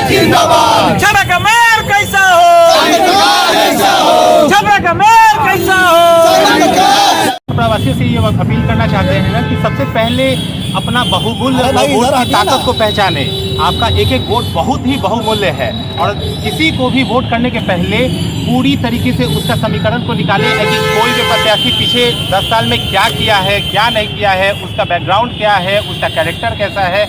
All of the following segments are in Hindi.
जिंदाबाद। छपरा का मेयर कैसा हो, छपरा का मेयर कैसा हो। छपरावासियों से ये अपील करना चाहते हैं ना कि सबसे पहले अपना बहुमूल्य वोट की ताकत को पहचाने। आपका एक एक वोट बहुत ही बहुमूल्य है और किसी को भी वोट करने के पहले पूरी तरीके से उसका समीकरण को निकालें कि कोई भी प्रत्याशी पिछले 10 साल में क्या किया है, क्या नहीं किया है, उसका बैकग्राउंड क्या है, उसका कैरेक्टर कैसा है,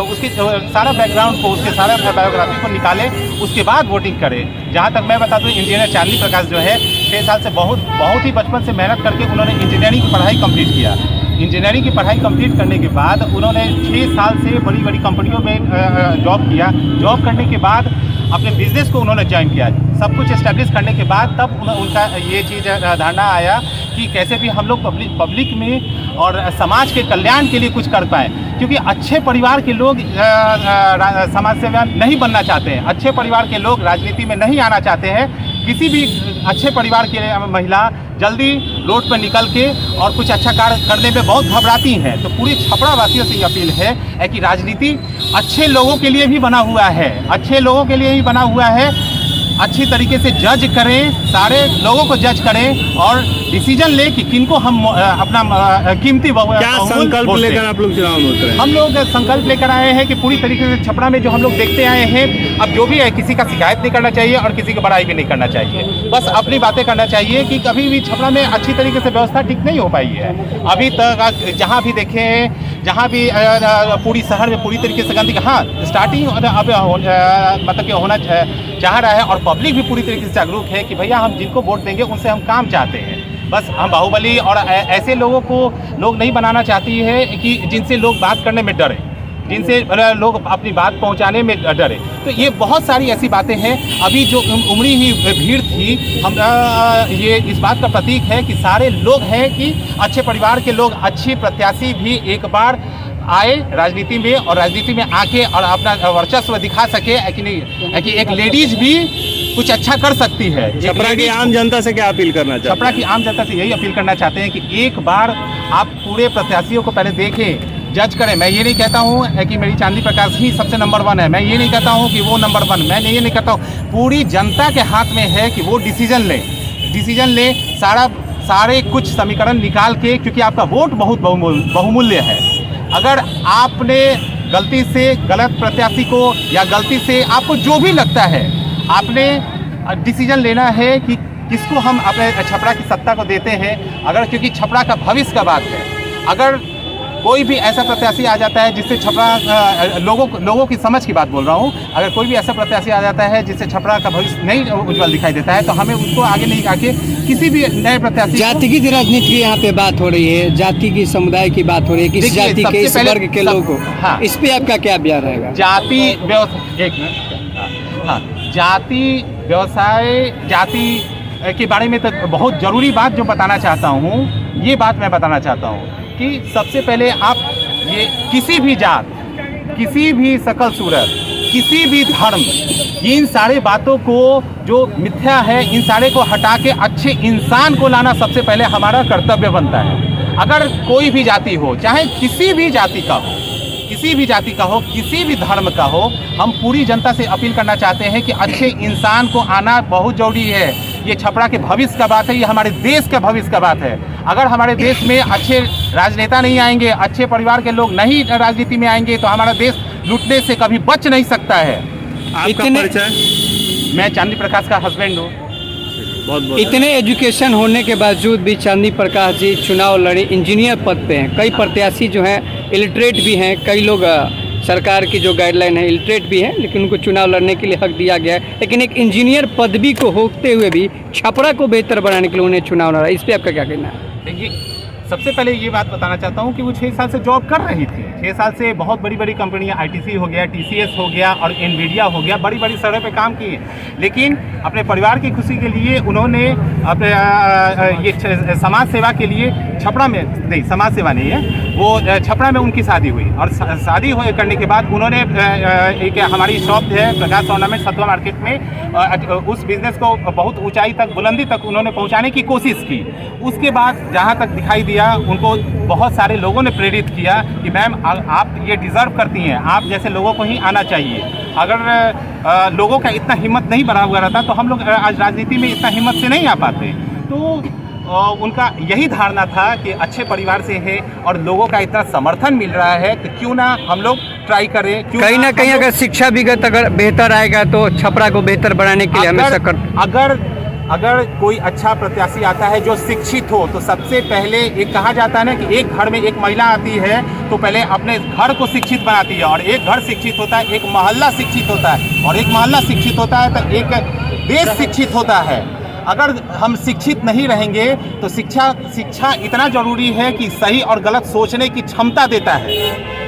उसकी सारा बैकग्राउंड को, उसके सारा बायोग्राफी को निकालें, उसके बाद वोटिंग करें। जहाँ तक मैं बता दूँ, इंजीनियर चांदनी प्रकाश जो है 6 साल से बहुत ही बचपन से मेहनत करके उन्होंने इंजीनियरिंग की पढ़ाई कंप्लीट किया। इंजीनियरिंग की पढ़ाई कंप्लीट करने के बाद उन्होंने 6 साल से बड़ी बड़ी कंपनियों में जॉब किया। जॉब करने के बाद अपने बिजनेस को उन्होंने ज्वाइन किया। सब कुछ एस्टेब्लिश करने के बाद तब उनका ये चीज़ धारणा आया कि कैसे भी हम लोग पब्लिक में और समाज के कल्याण के लिए कुछ कर पाएँ, क्योंकि अच्छे परिवार के लोग समाज सेवा नहीं बनना चाहते हैं, अच्छे परिवार के लोग राजनीति में नहीं आना चाहते हैं। किसी भी अच्छे परिवार की महिला जल्दी रोड पर निकल के और कुछ अच्छा कार्य करने में बहुत घबराती हैं। तो पूरी छपरा वासियों से ये अपील है कि राजनीति अच्छे लोगों के लिए भी बना हुआ है, अच्छे लोगों के लिए ही बना हुआ है। अच्छी तरीके से जज करें, सारे लोगों को जज करें और डिसीजन ले कि किनको हम अपना कीमती क्या संकल्प लेकर आप लोग चुनाव में उतरे? हम लोग संकल्प लेकर आए हैं कि पूरी तरीके से छपरा में जो हम लोग देखते आए हैं, अब जो भी है किसी का शिकायत नहीं करना चाहिए और किसी की बड़ाई भी नहीं करना चाहिए। बस अपनी बातें करना चाहिए कि कभी भी छपरा में अच्छी तरीके से व्यवस्था ठीक नहीं हो पाई है अभी तक। जहाँ भी देखें, जहाँ भी पूरी शहर में पूरी तरीके से गंदगी, हाँ स्टार्टिंग अब मतलब कि होना चाह रहा है और पब्लिक भी पूरी तरीके से जागरूक है कि भैया हम जिनको वोट देंगे उनसे हम काम चाहते हैं। बस हम बाहुबली और ऐसे लोगों को लोग नहीं बनाना चाहती है कि जिनसे लोग बात करने में डरे, जिनसे लोग अपनी बात पहुंचाने में डरे। तो ये बहुत सारी ऐसी बातें हैं। अभी जो उमड़ी ही भीड़ थी, हम ये इस बात का प्रतीक है कि सारे लोग हैं कि अच्छे परिवार के लोग, अच्छे प्रत्याशी भी एक बार आए राजनीति में और राजनीति में आके और अपना वर्चस्व दिखा सके कि एक लेडीज भी कुछ अच्छा कर सकती है। छपरा की आम जनता से क्या अपील करना चाहते हैं? छपरा की आम जनता से यही अपील करना चाहते हैं कि एक बार आप पूरे प्रत्याशियों को पहले देखें, जज करें। मैं ये नहीं कहता हूँ कि मेरी चांदनी प्रकाश ही सबसे नंबर 1 है, मैं ये नहीं कहता हूँ कि वो नंबर 1, मैं ये नहीं कहता हूँ। पूरी जनता के हाथ में है कि वो डिसीजन ले सारे कुछ समीकरण निकाल के, क्योंकि आपका वोट बहुत बहुमूल्य है। अगर आपने गलती से गलत प्रत्याशी को या गलती से आपको जो भी लगता है, आपने डिसीजन लेना है कि किसको हम अपने छपरा की सत्ता को देते हैं। अगर क्योंकि छपरा का भविष्य का बात है, अगर कोई भी ऐसा प्रत्याशी आ जाता है जिससे छपरा लोगों की समझ की बात बोल रहा हूँ, अगर कोई भी ऐसा प्रत्याशी आ जाता है जिससे छपरा का भविष्य नहीं उज्जवल दिखाई देता है, तो हमें उसको आगे नहीं आके किसी भी नए प्रत्याशी। जाति की राजनीति की यहाँ पे बात हो रही है, जाति की समुदाय की बात हो रही है, किस जाति के, इस वर्ग के लोगों को, हाँ, इस पे आपका क्या बयान रहेगा? जाति व्यवसाय जाति के बारे में तो बहुत ज़रूरी बात जो बताना चाहता हूँ, ये बात मैं बताना चाहता हूँ कि सबसे पहले आप ये किसी भी जात, किसी भी शकल सूरत, किसी भी धर्म, इन सारे बातों को जो मिथ्या है, इन सारे को हटा के अच्छे इंसान को लाना सबसे पहले हमारा कर्तव्य बनता है। अगर कोई भी जाति हो, चाहे किसी भी जाति का हो, किसी भी जाति का हो, किसी भी धर्म का हो, हम पूरी जनता से अपील करना चाहते हैं कि अच्छे इंसान को आना बहुत ज़रूरी है। ये छपरा के भविष्य का बात है, ये हमारे देश का भविष्य का बात है। अगर हमारे देश में अच्छे राजनेता नहीं आएंगे, अच्छे परिवार के लोग नहीं राजनीति में आएंगे, तो हमारा देश लूटने से कभी बच नहीं सकता है। आपका परिचय? मैं चांदनी प्रकाश का हस्बैंड हूँ। बहुत इतने एजुकेशन होने के बावजूद भी चांदनी प्रकाश जी चुनाव लड़े, इंजीनियर पद पे हैं। कई प्रत्याशी जो हैं इलिटरेट भी हैं, कई लोग सरकार की जो गाइडलाइन है इलिटरेट भी हैं, लेकिन उनको चुनाव लड़ने के लिए हक दिया गया है। लेकिन एक इंजीनियर पदवी को होते हुए भी छपरा को बेहतर बनाने के लिए उन्हें चुनाव लड़ा, इस पर आपका क्या कहना है? देखिए, सबसे पहले ये बात बताना चाहता हूँ कि वो 6 साल से जॉब कर रही थी। 6 साल से बहुत बड़ी बड़ी कंपनियां, ITC हो गया, TCS हो गया और NVIDIA हो गया, बड़ी बड़ी सड़कों पे काम किए। लेकिन अपने परिवार की खुशी के लिए उन्होंने अपने ये समाज सेवा के लिए छपरा में, नहीं समाज सेवा नहीं है, वो छपरा में उनकी शादी हुई और शादी करने के बाद उन्होंने एक हमारी शॉप है प्रकाश ऑर्नामेंट सतवा मार्केट में उस बिज़नेस को बहुत ऊंचाई तक बुलंदी तक उन्होंने पहुंचाने की कोशिश की। उसके बाद जहां तक दिखाई दिया उनको बहुत सारे लोगों ने प्रेरित किया कि मैम आप ये डिज़र्व करती हैं, आप जैसे लोगों को ही आना चाहिए। अगर लोगों का इतना हिम्मत नहीं बना हुआ रहता तो हम लोग आज राजनीति में इतना हिम्मत से नहीं आ पाते। तो उनका यही धारणा था कि अच्छे परिवार से है और लोगों का इतना समर्थन मिल रहा है तो क्यों ना हम लोग ट्राई करें। कहीं ना कहीं अगर शिक्षा विगत अगर बेहतर आएगा तो छपरा को बेहतर बनाने के लिए हमेशा अगर कोई अच्छा प्रत्याशी आता है जो शिक्षित हो तो सबसे पहले एक कहा जाता है ना कि एक घर में एक महिला आती है तो पहले अपने घर को शिक्षित बनाती है और एक घर शिक्षित होता है, एक मोहल्ला शिक्षित होता है और एक मोहल्ला शिक्षित होता है तो एक देश शिक्षित होता है। अगर हम शिक्षित नहीं रहेंगे तो शिक्षा इतना जरूरी है कि सही और गलत सोचने की क्षमता देता है,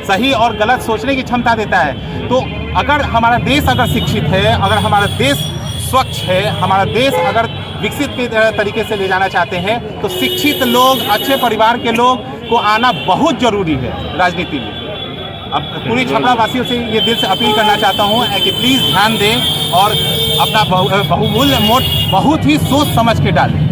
सही और गलत सोचने की क्षमता देता है। तो अगर हमारा देश अगर शिक्षित है, अगर हमारा देश स्वच्छ है, हमारा देश अगर विकसित के तरीके से ले जाना चाहते हैं तो शिक्षित लोग, अच्छे परिवार के लोग को आना बहुत ज़रूरी है राजनीति में। अब पूरी छपरा वासियों से ये दिल से अपील करना चाहता हूँ कि प्लीज़ ध्यान दें और अपना बहुमूल्य वोट बहुत ही सोच समझ के डालें।